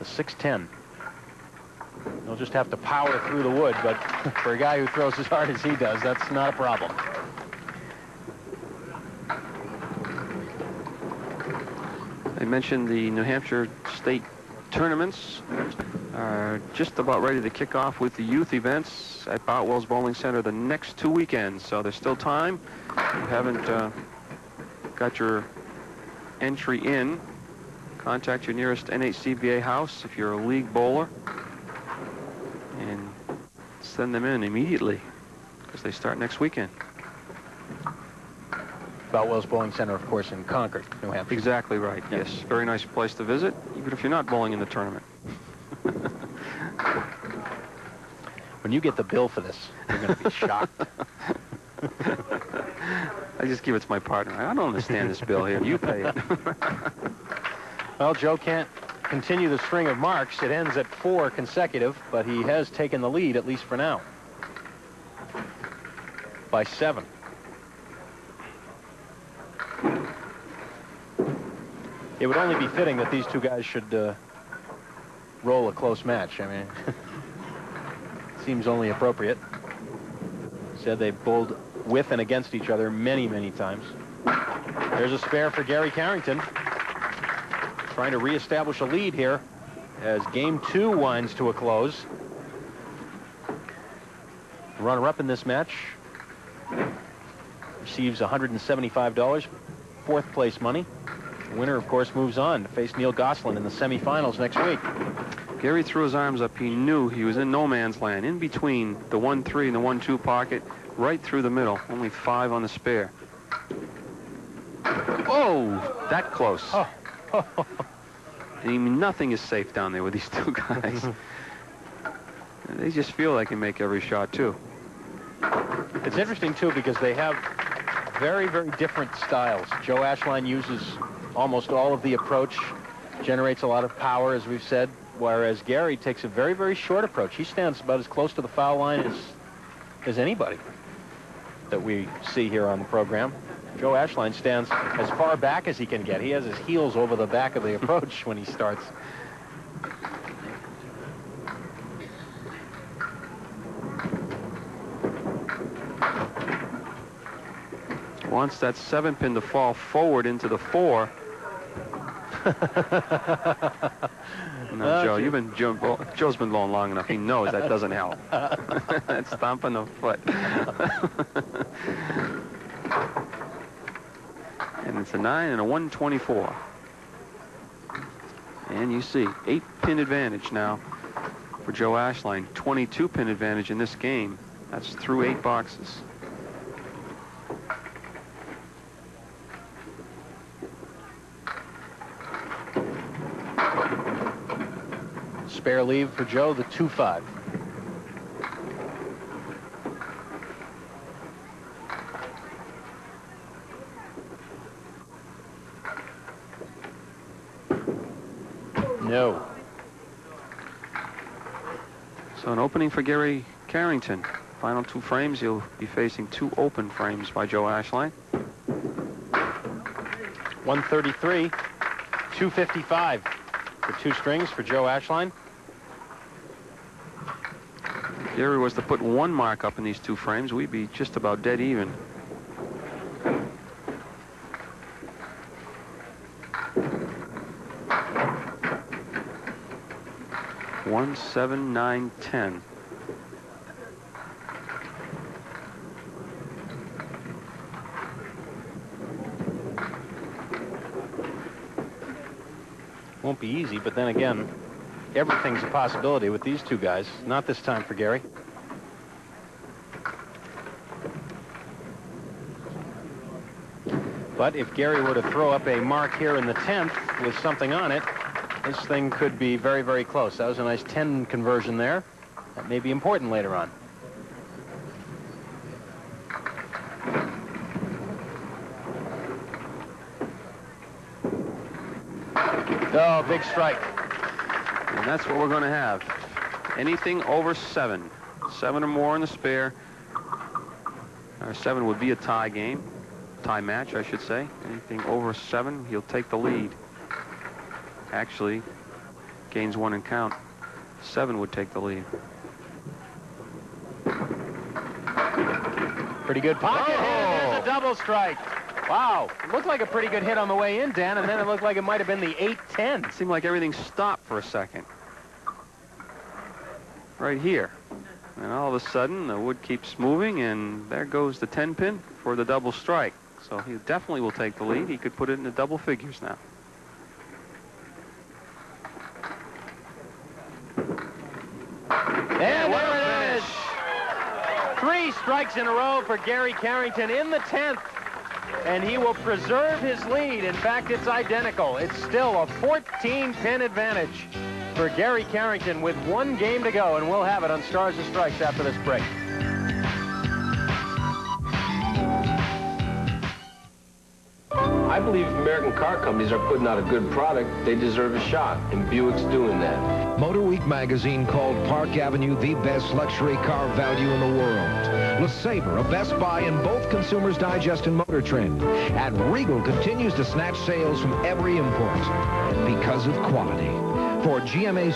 6'10". He'll just have to power through the wood, but for a guy who throws as hard as he does, that's not a problem. I mentioned the New Hampshire State tournaments are just about ready to kick off with the youth events at Boutwell's Bowling Center the next 2 weekends, so there's still time. If you haven't got your entry in, contact your nearest NHCBA house if you're a league bowler and send them in immediately because they start next weekend. Boutwell's Bowling Center, of course, in Concord, New Hampshire. Exactly right. Yes, very nice place to visit, even if you're not bowling in the tournament. When you get the bill for this, you're going to be shocked. I just give it to my partner. I don't understand this bill here. You pay it. Well, Joe can't continue the string of marks. It ends at 4 consecutive, but he has taken the lead, at least for now, by 7. It would only be fitting that these two guys should roll a close match. I mean, seems only appropriate. Said they bowled with and against each other many, many times. There's a spare for Gary Carrington, trying to reestablish a lead here as game 2 winds to a close. Runner-up in this match receives $175, 4th place money. The winner, of course, moves on to face Neil Gosselin in the semifinals next week. Gary threw his arms up. He knew he was in no man's land, in between the 1-3 and the 1-2 pocket, right through the middle. Only 5 on the spare. Oh, that close. Oh. I mean, nothing is safe down there with these two guys. They just feel they can make every shot, too. It's interesting, too, because they have very, very different styles. Joe Ashline uses almost all of the approach, generates a lot of power, as we've said, whereas Gary takes a very, very short approach. He stands about as close to the foul line as anybody that we see here on the program. Joe Ashline stands as far back as he can get. He has his heels over the back of the approach when he starts. Wants that 7-pin to fall forward into the 4. No, Joe, Joe's been blowing long enough. He knows that doesn't help. That's stomping the foot. And it's a 9 and a 124. And you see, 8-pin advantage now for Joe Ashline. 22-pin advantage in this game. That's through 8 boxes. Spare leave for Joe, the 2-5. No. So an opening for Gary Carrington. Final 2 frames, he'll be facing 2 open frames by Joe Ashline. 133, 255 for 2 strings for Joe Ashline. Gary was to put 1 mark up in these 2 frames, we'd be just about dead even. One, 7, 9, 10. Won't be easy, but then again, everything's a possibility with these two guys. Not this time for Gary. But if Gary were to throw up a mark here in the 10th with something on it, this thing could be very, very close. That was a nice 10 conversion there. That may be important later on. Oh, big strike. And that's what we're going to have. Anything over 7. 7 or more in the spare. 7 would be a tie game. Tie match, I should say. Anything over 7, he'll take the lead. Actually, gains 1 in count, 7 would take the lead. Pretty good pocket hit. There's a double strike. Wow. It looked like a pretty good hit on the way in, Dan, and then it looked like it might have been the 8-10. It seemed like everything stopped for a second. Right here. And all of a sudden, the wood keeps moving, and there goes the 10-pin for the double strike. So he definitely will take the lead. He could put it in the double figures now. And there it is. 3 strikes in a row for Gary Carrington in the 10th. And he will preserve his lead. In fact, it's identical. It's still a 14-pin advantage for Gary Carrington with 1 game to go. And we'll have it on Stars and Strikes after this break. I believe if American car companies are putting out a good product, they deserve a shot, and Buick's doing that. Motor Week magazine called Park Avenue the best luxury car value in the world. LeSabre, a best buy in both Consumer's Digest and Motor Trend. And Regal continues to snatch sales from every import because of quality. For GMA's